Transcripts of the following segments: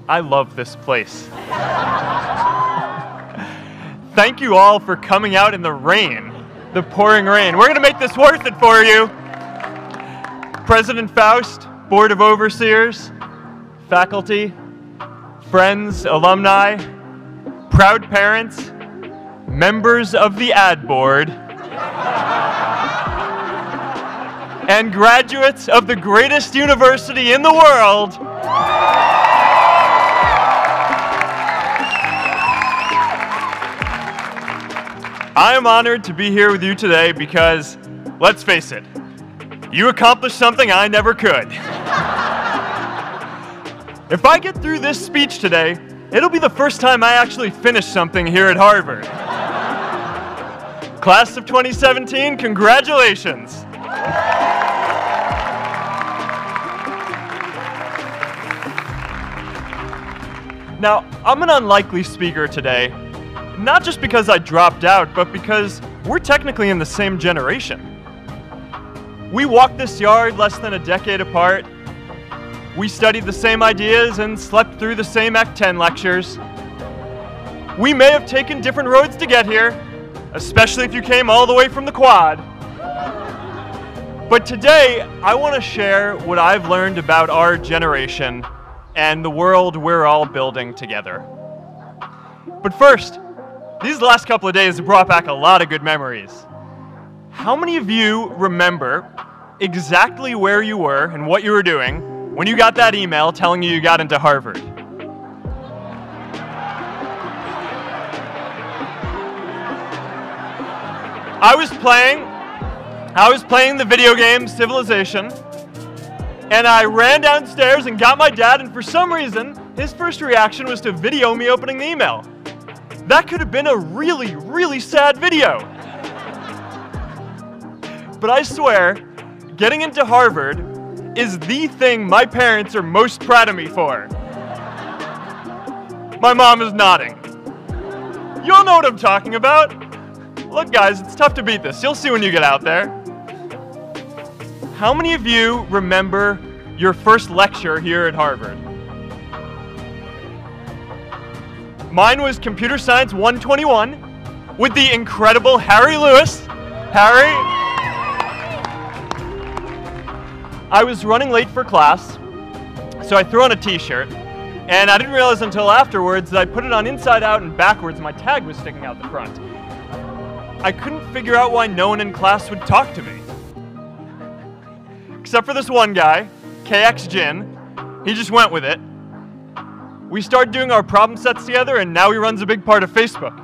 I love this place. Thank you all for coming out in the rain, the pouring rain. We're going to make this worth it for you. President Faust, Board of Overseers, faculty, friends, alumni, proud parents, members of the ad board, and graduates of the greatest university in the world. I am honored to be here with you today because, let's face it, you accomplished something I never could. If I get through this speech today, it'll be the first time I actually finish something here at Harvard. Class of 2017, congratulations. Now, I'm an unlikely speaker today, not just because I dropped out, but because we're technically in the same generation. We walked this yard less than a decade apart. We studied the same ideas and slept through the same Act 10 lectures. We may have taken different roads to get here, especially if you came all the way from the quad. But today, I want to share what I've learned about our generation and the world we're all building together. But first, these last couple of days have brought back a lot of good memories. How many of you remember exactly where you were and what you were doing when you got that email telling you got into Harvard? I was playing the video game Civilization, and I ran downstairs and got my dad, and for some reason, his first reaction was to video me opening the email. That could have been a really, really sad video. But I swear, getting into Harvard is the thing my parents are most proud of me for. My mom is nodding. You all know what I'm talking about. Look, guys, it's tough to beat this. You'll see when you get out there. How many of you remember your first lecture here at Harvard? Mine was Computer Science 121 with the incredible Harry Lewis. Harry. I was running late for class, so I threw on a t-shirt, and I didn't realize until afterwards that I put it on inside out and backwards, and my tag was sticking out the front. I couldn't figure out why no one in class would talk to me. Except for this one guy, KX Jin. He just went with it. We started doing our problem sets together, and now he runs a big part of Facebook.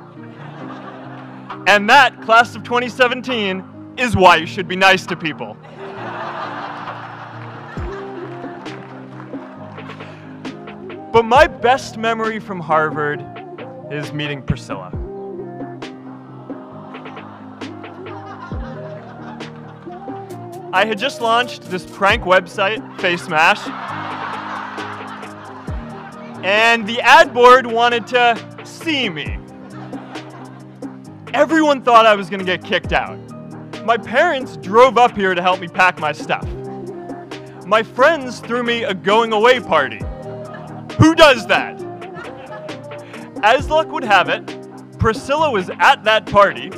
And that, class of 2017, is why you should be nice to people. But my best memory from Harvard is meeting Priscilla. I had just launched this prank website, FaceMash, and the ad board wanted to see me. Everyone thought I was going to get kicked out. My parents drove up here to help me pack my stuff. My friends threw me a going away party. Who does that? As luck would have it, Priscilla was at that party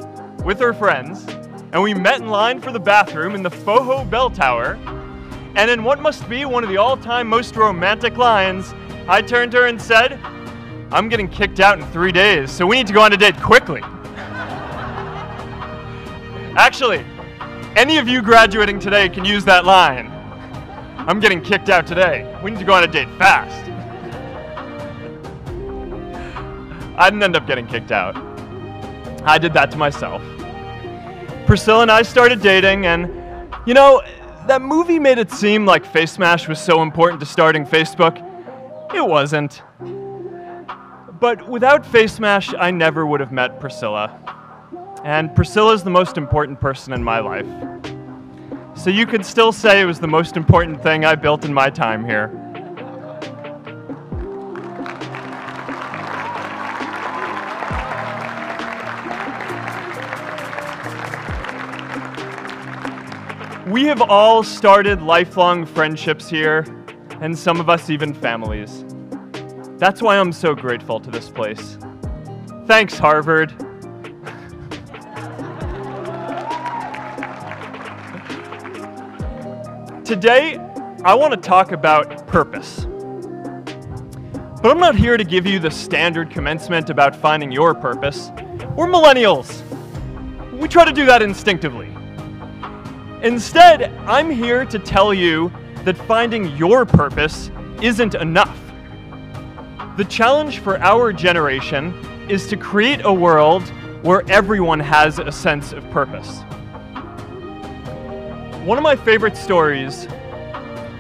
with her friends, and we met in line for the bathroom in the Foho Bell Tower, and in what must be one of the all-time most romantic lines, I turned to her and said, "I'm getting kicked out in 3 days, so we need to go on a date quickly." Actually, any of you graduating today can use that line. "I'm getting kicked out today. We need to go on a date fast." I didn't end up getting kicked out. I did that to myself. Priscilla and I started dating, and, you know, that movie made it seem like FaceMash was so important to starting Facebook. It wasn't. But without FaceMash, I never would have met Priscilla. And Priscilla's the most important person in my life. So you could still say it was the most important thing I built in my time here. We have all started lifelong friendships here, and some of us even families. That's why I'm so grateful to this place. Thanks, Harvard. Today, I want to talk about purpose. But I'm not here to give you the standard commencement about finding your purpose. We're millennials. We try to do that instinctively. Instead, I'm here to tell you that finding your purpose isn't enough. The challenge for our generation is to create a world where everyone has a sense of purpose. One of my favorite stories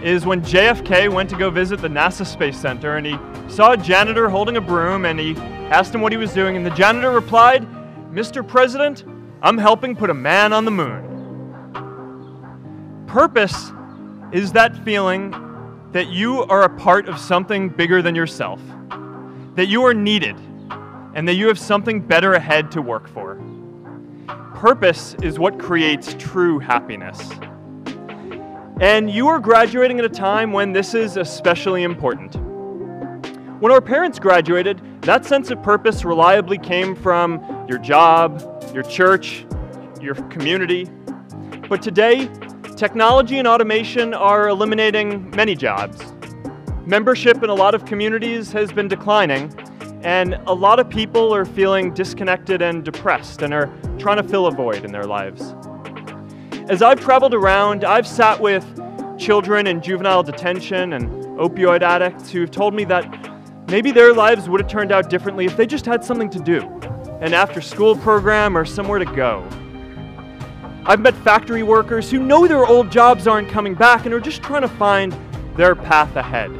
is when JFK went to go visit the NASA Space Center, and he saw a janitor holding a broom, and he asked him what he was doing, and the janitor replied, "Mr. President, I'm helping put a man on the moon." Purpose is that feeling that you are a part of something bigger than yourself, that you are needed, and that you have something better ahead to work for. Purpose is what creates true happiness. And you are graduating at a time when this is especially important. When our parents graduated, that sense of purpose reliably came from your job, your church, your community. But today, technology and automation are eliminating many jobs. Membership in a lot of communities has been declining, and a lot of people are feeling disconnected and depressed and are trying to fill a void in their lives. As I've traveled around, I've sat with children in juvenile detention and opioid addicts who've told me that maybe their lives would have turned out differently if they just had something to do, an after-school program or somewhere to go. I've met factory workers who know their old jobs aren't coming back and are just trying to find their path ahead.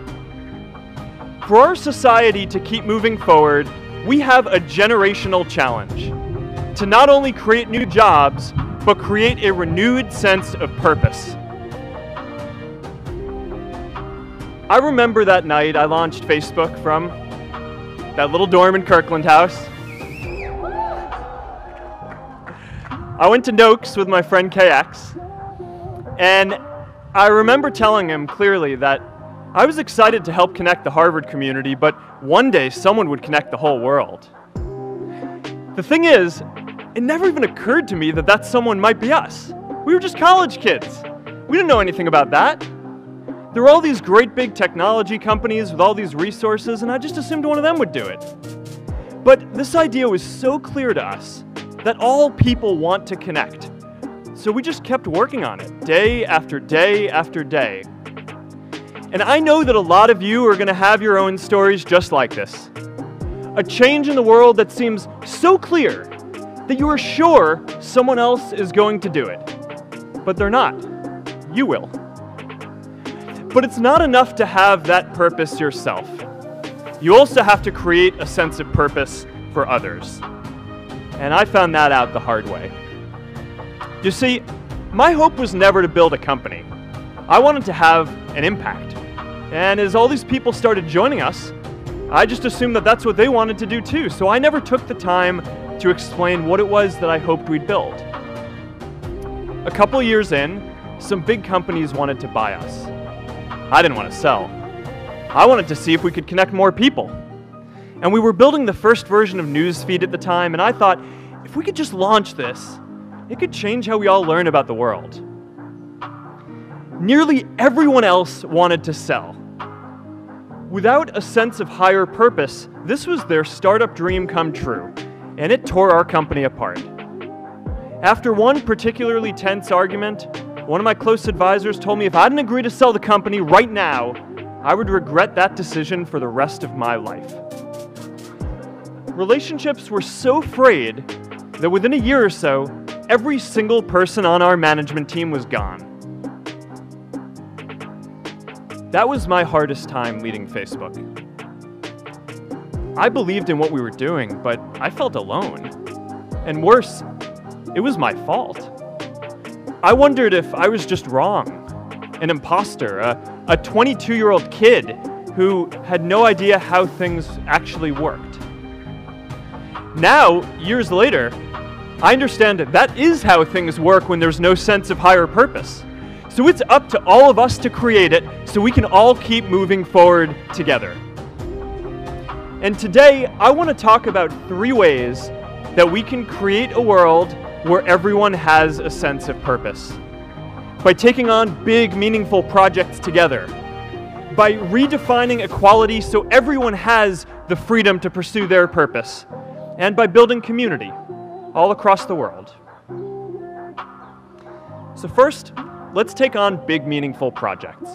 For our society to keep moving forward, we have a generational challenge to not only create new jobs, but create a renewed sense of purpose. I remember that night I launched Facebook from that little dorm in Kirkland House. I went to Noakes with my friend KX, and I remember telling him clearly that I was excited to help connect the Harvard community, but one day someone would connect the whole world. The thing is, it never even occurred to me that that someone might be us. We were just college kids. We didn't know anything about that. There were all these great big technology companies with all these resources, and I just assumed one of them would do it. But this idea was so clear to us that all people want to connect. So we just kept working on it, day after day after day. And I know that a lot of you are going to have your own stories just like this. A change in the world that seems so clear that you are sure someone else is going to do it. But they're not. You will. But it's not enough to have that purpose yourself. You also have to create a sense of purpose for others. And I found that out the hard way. You see, my hope was never to build a company. I wanted to have an impact. And as all these people started joining us, I just assumed that that's what they wanted to do too. So I never took the time to explain what it was that I hoped we'd build. A couple years in, some big companies wanted to buy us. I didn't want to sell. I wanted to see if we could connect more people. And we were building the first version of Newsfeed at the time, and I thought, if we could just launch this, it could change how we all learn about the world. Nearly everyone else wanted to sell. Without a sense of higher purpose, this was their startup dream come true, and it tore our company apart. After one particularly tense argument, one of my close advisors told me if I didn't agree to sell the company right now, I would regret that decision for the rest of my life. Relationships were so frayed that within a year or so, every single person on our management team was gone. That was my hardest time leading Facebook. I believed in what we were doing, but I felt alone. And worse, it was my fault. I wondered if I was just wrong, an imposter, a 22-year-old kid who had no idea how things actually worked. Now, years later, I understand that is how things work when there's no sense of higher purpose. So it's up to all of us to create it so we can all keep moving forward together. And today, I want to talk about 3 ways that we can create a world where everyone has a sense of purpose. By taking on big, meaningful projects together. By redefining equality so everyone has the freedom to pursue their purpose. And by building community all across the world. So first, let's take on big, meaningful projects.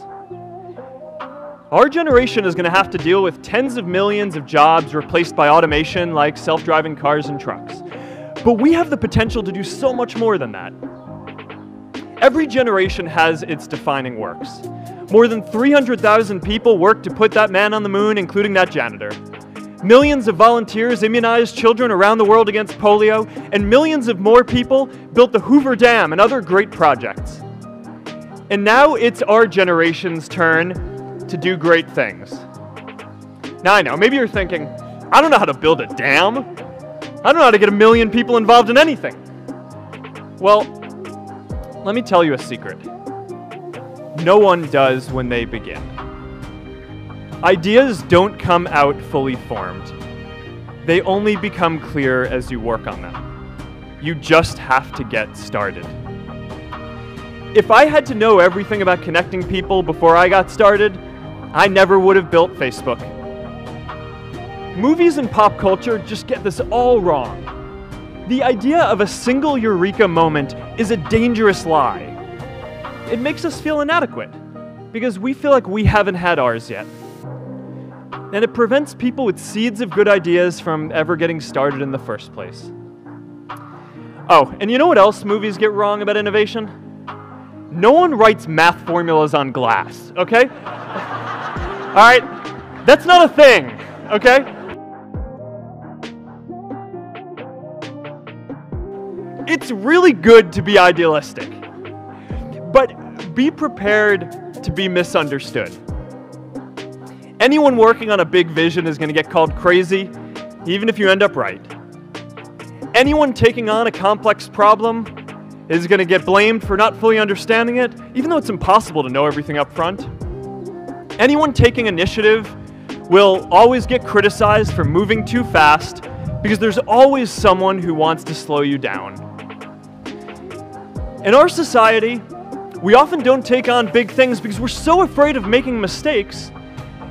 Our generation is going to have to deal with tens of millions of jobs replaced by automation like self-driving cars and trucks. But we have the potential to do so much more than that. Every generation has its defining works. More than 300,000 people worked to put that man on the moon, including that janitor. Millions of volunteers immunized children around the world against polio, and millions of more people built the Hoover Dam and other great projects. And now it's our generation's turn to do great things. Now I know, maybe you're thinking, I don't know how to build a dam. I don't know how to get 1 million people involved in anything. Well, let me tell you a secret. No one does when they begin. Ideas don't come out fully formed. They only become clear as you work on them. You just have to get started. If I had to know everything about connecting people before I got started, I never would have built Facebook. Movies and pop culture just get this all wrong. The idea of a single eureka moment is a dangerous lie. It makes us feel inadequate because we feel like we haven't had ours yet. And it prevents people with seeds of good ideas from ever getting started in the first place. Oh, and you know what else movies get wrong about innovation? No one writes math formulas on glass, okay? All right, that's not a thing, okay? It's really good to be idealistic, but be prepared to be misunderstood. Anyone working on a big vision is going to get called crazy, even if you end up right. Anyone taking on a complex problem is going to get blamed for not fully understanding it, even though it's impossible to know everything up front. Anyone taking initiative will always get criticized for moving too fast because there's always someone who wants to slow you down. In our society, we often don't take on big things because we're so afraid of making mistakes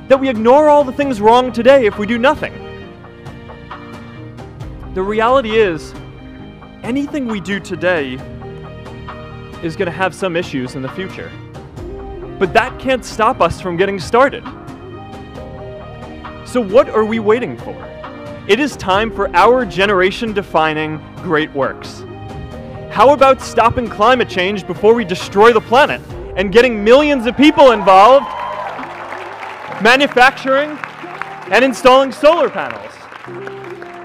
that we ignore all the things wrong today if we do nothing. The reality is, anything we do today is going to have some issues in the future. But that can't stop us from getting started. So what are we waiting for? It is time for our generation-defining great works. How about stopping climate change before we destroy the planet and getting millions of people involved, manufacturing and installing solar panels?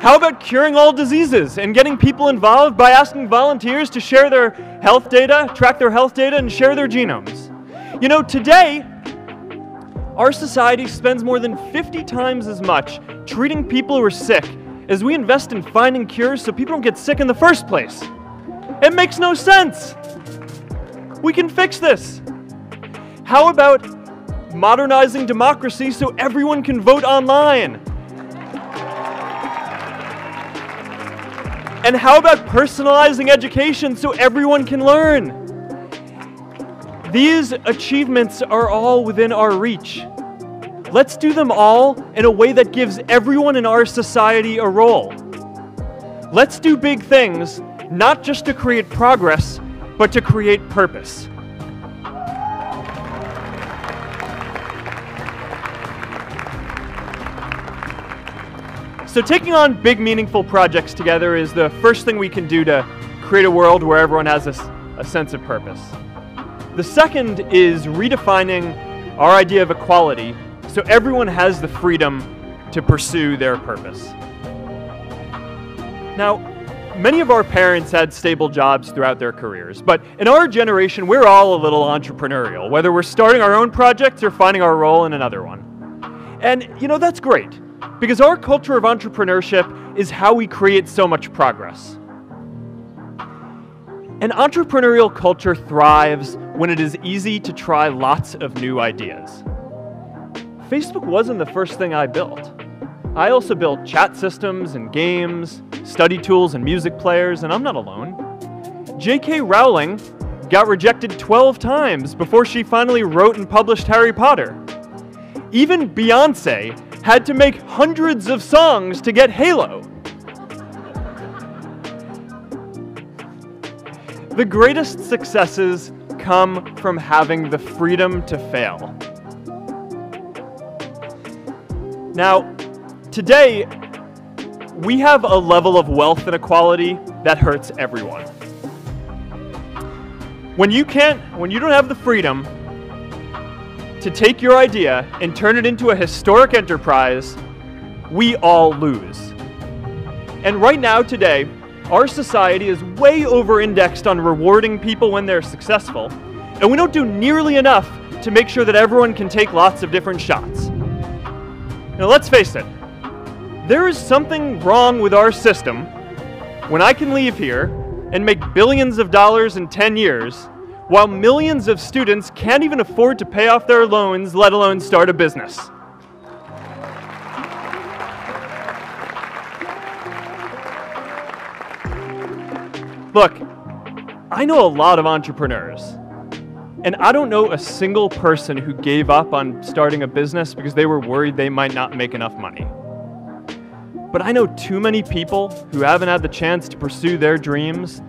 How about curing all diseases and getting people involved by asking volunteers to share their health data, track their health data, and share their genomes? You know, today, our society spends more than 50 times as much treating people who are sick as we invest in finding cures so people don't get sick in the first place. It makes no sense. We can fix this. How about modernizing democracy so everyone can vote online? And how about personalizing education so everyone can learn? These achievements are all within our reach. Let's do them all in a way that gives everyone in our society a role. Let's do big things, not just to create progress, but to create purpose. So taking on big, meaningful projects together is the first thing we can do to create a world where everyone has a sense of purpose. The second is redefining our idea of equality so everyone has the freedom to pursue their purpose. Now, many of our parents had stable jobs throughout their careers, but in our generation, we're all a little entrepreneurial, whether we're starting our own projects or finding our role in another one. And, you know, that's great, because our culture of entrepreneurship is how we create so much progress. An entrepreneurial culture thrives when it is easy to try lots of new ideas. Facebook wasn't the first thing I built. I also build chat systems and games, study tools and music players, and I'm not alone. J.K. Rowling got rejected 12 times before she finally wrote and published Harry Potter. Even Beyoncé had to make hundreds of songs to get Halo. The greatest successes come from having the freedom to fail. Now, today, we have a level of wealth inequality that hurts everyone. When you don't have the freedom to take your idea and turn it into a historic enterprise, we all lose. And right now, today, our society is way over-indexed on rewarding people when they're successful, and we don't do nearly enough to make sure that everyone can take lots of different shots. Now, let's face it, there is something wrong with our system when I can leave here and make billions of dollars in 10 years, while millions of students can't even afford to pay off their loans, let alone start a business. Look, I know a lot of entrepreneurs, and I don't know a single person who gave up on starting a business because they were worried they might not make enough money. But I know too many people who haven't had the chance to pursue their dreams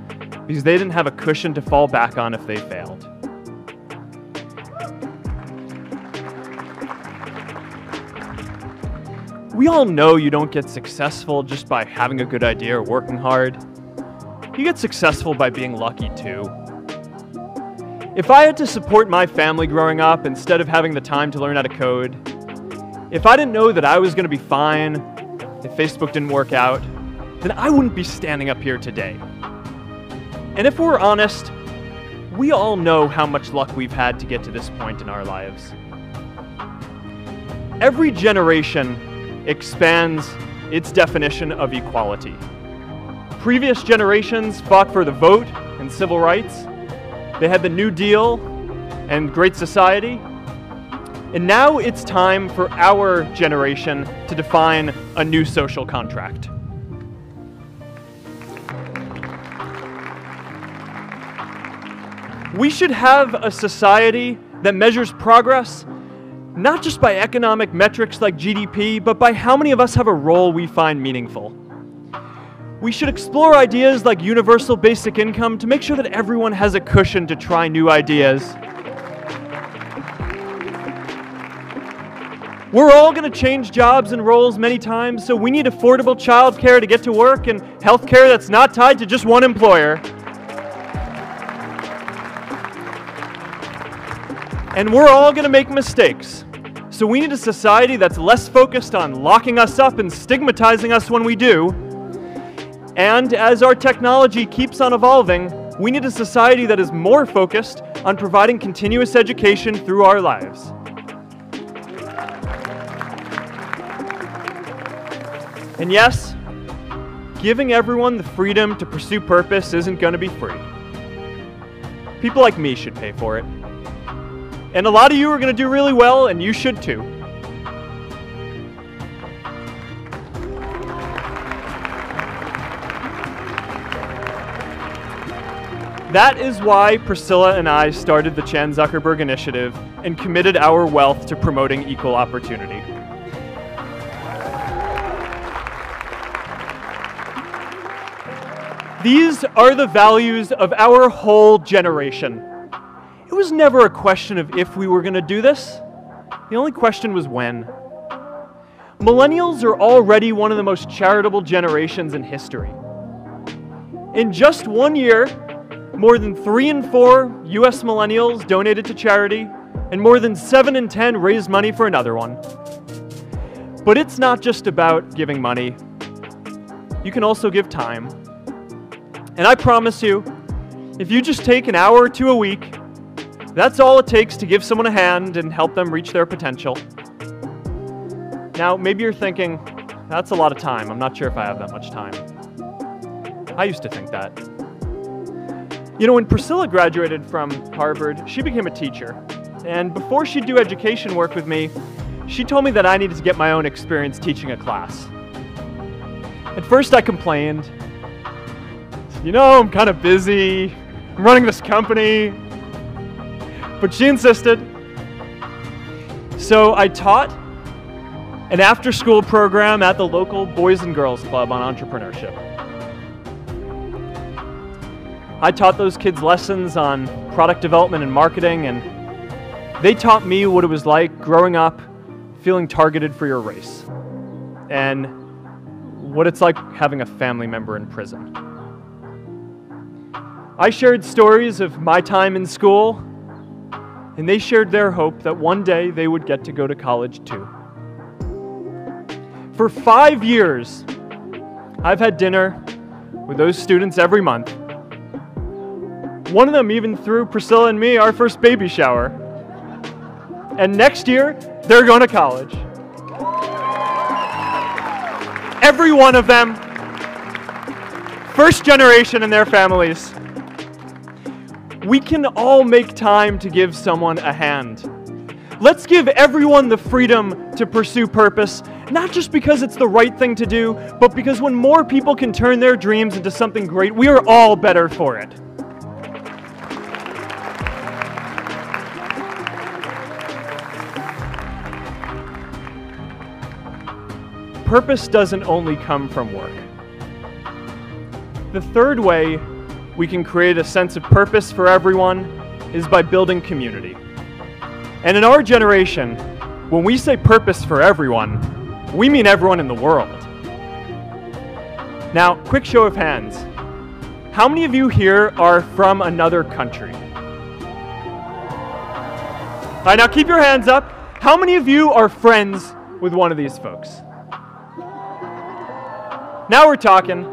because they didn't have a cushion to fall back on if they failed. We all know you don't get successful just by having a good idea or working hard. You get successful by being lucky too. If I had to support my family growing up instead of having the time to learn how to code, if I didn't know that I was going to be fine if Facebook didn't work out, then I wouldn't be standing up here today. And if we're honest, we all know how much luck we've had to get to this point in our lives. Every generation expands its definition of equality. Previous generations fought for the vote and civil rights. They had the New Deal and Great Society. And now it's time for our generation to define a new social contract. We should have a society that measures progress not just by economic metrics like GDP, but by how many of us have a role we find meaningful. We should explore ideas like universal basic income to make sure that everyone has a cushion to try new ideas. We're all going to change jobs and roles many times, so we need affordable childcare to get to work and healthcare that's not tied to just one employer. And we're all going to make mistakes, so we need a society that's less focused on locking us up and stigmatizing us when we do. And as our technology keeps on evolving, we need a society that is more focused on providing continuous education through our lives. And yes, giving everyone the freedom to pursue purpose isn't going to be free. People like me should pay for it. And a lot of you are going to do really well, and you should too. That is why Priscilla and I started the Chan Zuckerberg Initiative and committed our wealth to promoting equal opportunity. These are the values of our whole generation. It was never a question of if we were going to do this. The only question was when. Millennials are already one of the most charitable generations in history. In just 1 year, more than 3 in 4 US millennials donated to charity, and more than 7 in 10 raised money for another one. But it's not just about giving money. You can also give time. And I promise you, if you just take an hour or two a week, that's all it takes to give someone a hand and help them reach their potential. Now, maybe you're thinking, that's a lot of time. I'm not sure if I have that much time. I used to think that. You know, when Priscilla graduated from Harvard, she became a teacher. And before she'd do education work with me, she told me that I needed to get my own experience teaching a class. At first I complained. You know, I'm kind of busy. I'm running this company. But she insisted. So I taught an after-school program at the local Boys and Girls Club on entrepreneurship. I taught those kids lessons on product development and marketing, and they taught me what it was like growing up feeling targeted for your race, and what it's like having a family member in prison. I shared stories of my time in school, and they shared their hope that one day they would get to go to college too. For 5 years, I've had dinner with those students every month. One of them even threw Priscilla and me our first baby shower. And next year, they're going to college. Every one of them, first generation in their families. We can all make time to give someone a hand. Let's give everyone the freedom to pursue purpose, not just because it's the right thing to do, but because when more people can turn their dreams into something great, we are all better for it. Purpose doesn't only come from work. The third way we can create a sense of purpose for everyone is by building community. And in our generation, when we say purpose for everyone, we mean everyone in the world. Now, quick show of hands. How many of you here are from another country? All right, now keep your hands up. How many of you are friends with one of these folks? Now we're talking.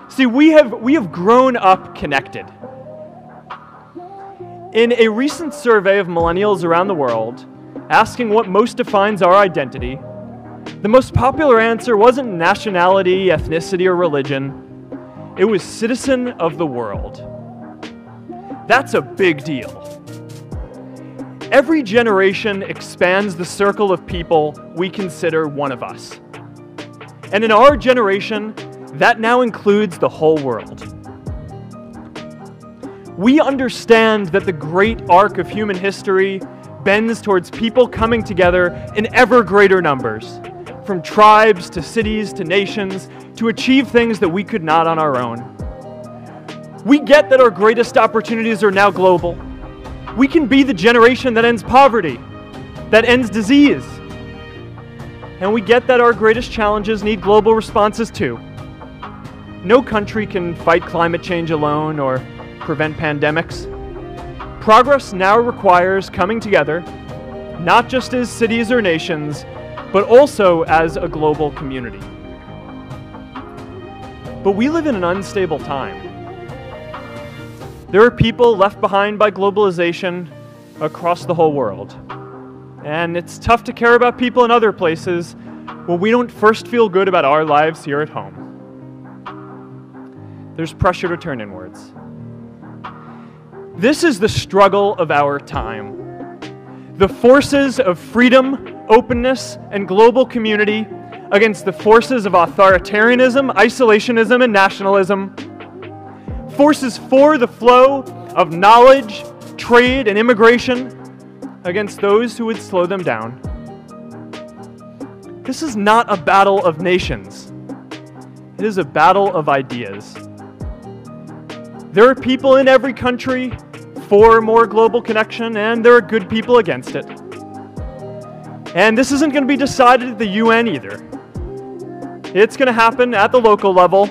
See, we have grown up connected. In a recent survey of millennials around the world, asking what most defines our identity, the most popular answer wasn't nationality, ethnicity, or religion. It was citizen of the world. That's a big deal. Every generation expands the circle of people we consider one of us. And in our generation, that now includes the whole world. We understand that the great arc of human history bends towards people coming together in ever greater numbers, from tribes to cities to nations, to achieve things that we could not on our own. We get that our greatest opportunities are now global. We can be the generation that ends poverty, that ends disease. And we get that our greatest challenges need global responses too. No country can fight climate change alone or prevent pandemics. Progress now requires coming together, not just as cities or nations, but also as a global community. But we live in an unstable time. There are people left behind by globalization across the whole world. And it's tough to care about people in other places when we don't first feel good about our lives here at home. There's pressure to turn inwards. This is the struggle of our time. The forces of freedom, openness, and global community against the forces of authoritarianism, isolationism, and nationalism. Forces for the flow of knowledge, trade, and immigration against those who would slow them down. This is not a battle of nations. It is a battle of ideas. There are people in every country for more global connection, and there are good people against it. And this isn't going to be decided at the UN either. It's going to happen at the local level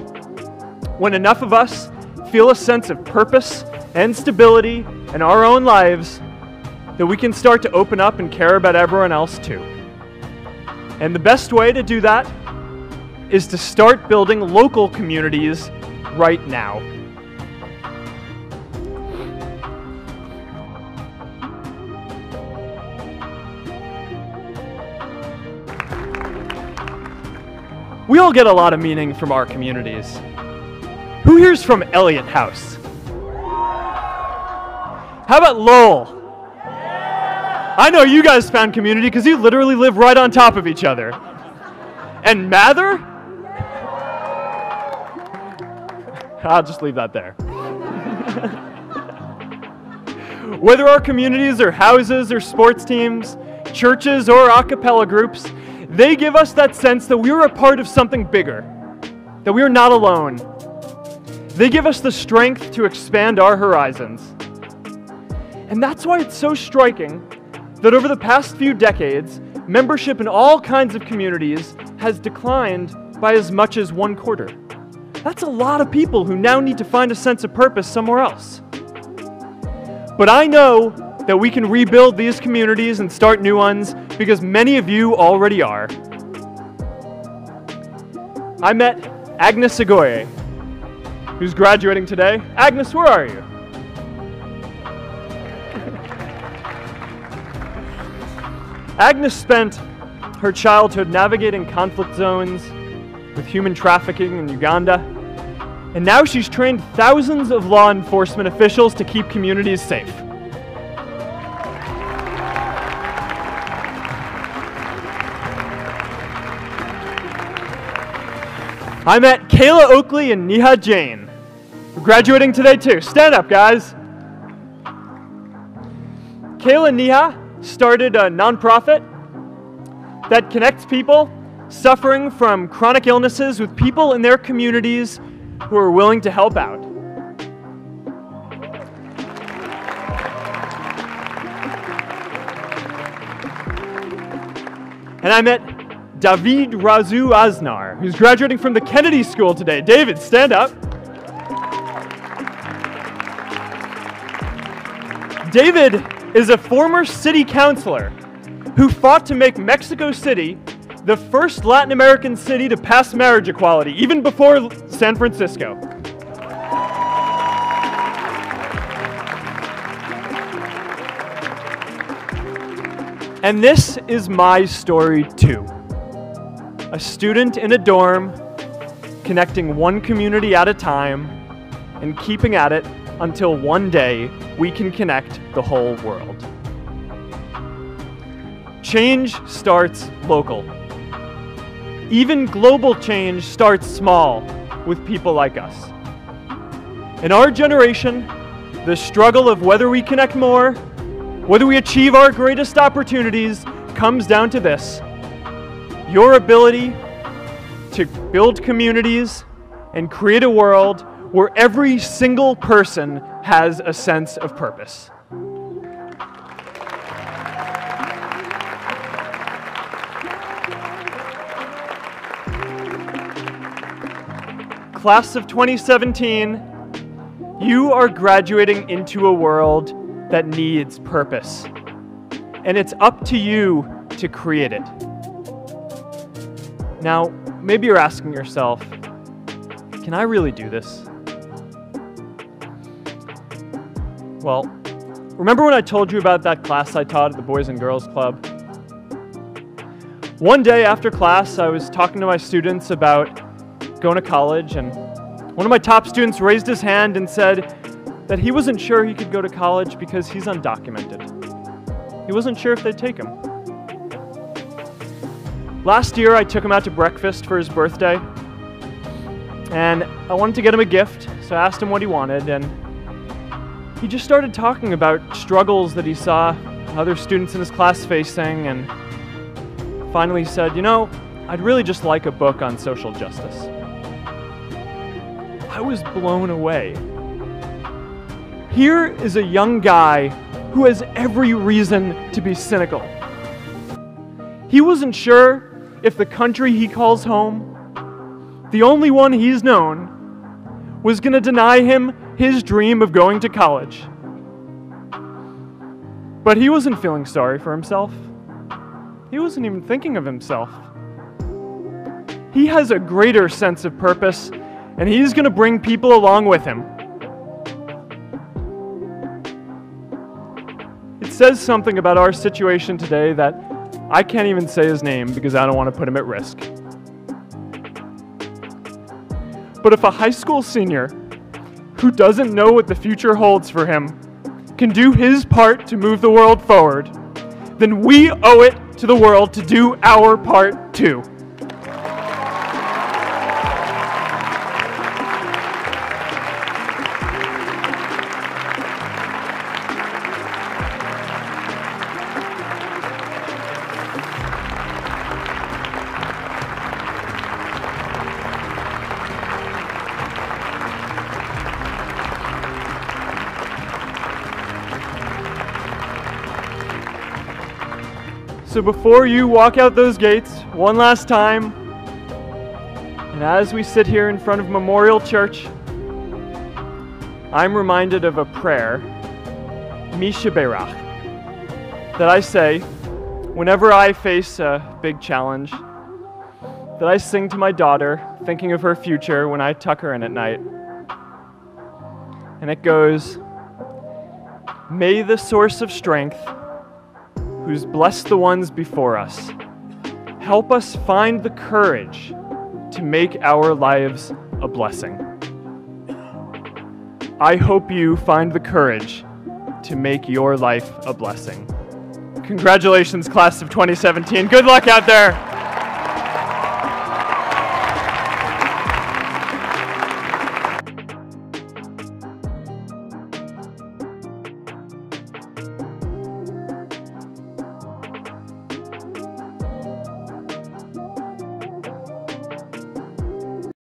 when enough of us feel a sense of purpose and stability in our own lives that we can start to open up and care about everyone else too. And the best way to do that is to start building local communities right now. We all get a lot of meaning from our communities. Who here's from Elliott House? How about Lowell? I know you guys found community because you literally live right on top of each other. And Mather? I'll just leave that there. Whether our communities are houses or sports teams, churches or a cappella groups, they give us that sense that we are a part of something bigger, that we are not alone. They give us the strength to expand our horizons. And that's why it's so striking that over the past few decades, membership in all kinds of communities has declined by as much as 1/4. That's a lot of people who now need to find a sense of purpose somewhere else. But I know that we can rebuild these communities and start new ones because many of you already are. I met Agnes Agoye, who's graduating today. Agnes, where are you? Agnes spent her childhood navigating conflict zones with human trafficking in Uganda, and now she's trained thousands of law enforcement officials to keep communities safe. I met Kayla Oakley and Neha Jain. We're graduating today too. Stand up, guys. Kayla and Neha started a nonprofit that connects people suffering from chronic illnesses with people in their communities who are willing to help out. And I met David Razu Aznar, who's graduating from the Kennedy School today. David, stand up. David is a former city councilor who fought to make Mexico City the first Latin American city to pass marriage equality, even before San Francisco. And this is my story too. A student in a dorm, connecting one community at a time, and keeping at it until one day we can connect the whole world. Change starts local. Even global change starts small with people like us. In our generation, the struggle of whether we connect more, whether we achieve our greatest opportunities, comes down to this: your ability to build communities and create a world where every single person has a sense of purpose. Class of 2017, you are graduating into a world that needs purpose, and it's up to you to create it. Now, maybe you're asking yourself, can I really do this? Well, remember when I told you about that class I taught at the Boys and Girls Club? One day after class, I was talking to my students about going to college, and one of my top students raised his hand and said that he wasn't sure he could go to college because he's undocumented. He wasn't sure if they'd take him. Last year, I took him out to breakfast for his birthday, and I wanted to get him a gift, so I asked him what he wanted, and he just started talking about struggles that he saw other students in his class facing, and finally said, "You know, I'd really just like a book on social justice." I was blown away. Here is a young guy who has every reason to be cynical. He wasn't sure if the country he calls home, the only one he's known, was going to deny him his dream of going to college. But he wasn't feeling sorry for himself. He wasn't even thinking of himself. He has a greater sense of purpose, and he's going to bring people along with him. It says something about our situation today that I can't even say his name because I don't want to put him at risk. But if a high school senior who doesn't know what the future holds for him can do his part to move the world forward, then we owe it to the world to do our part too. So before you walk out those gates one last time, and as we sit here in front of Memorial Church, I'm reminded of a prayer, Misha Berach, that I say whenever I face a big challenge, that I sing to my daughter, thinking of her future when I tuck her in at night. And it goes, "May the source of strength, who's blessed the ones before us, help us find the courage to make our lives a blessing." I hope you find the courage to make your life a blessing. Congratulations, class of 2017. Good luck out there.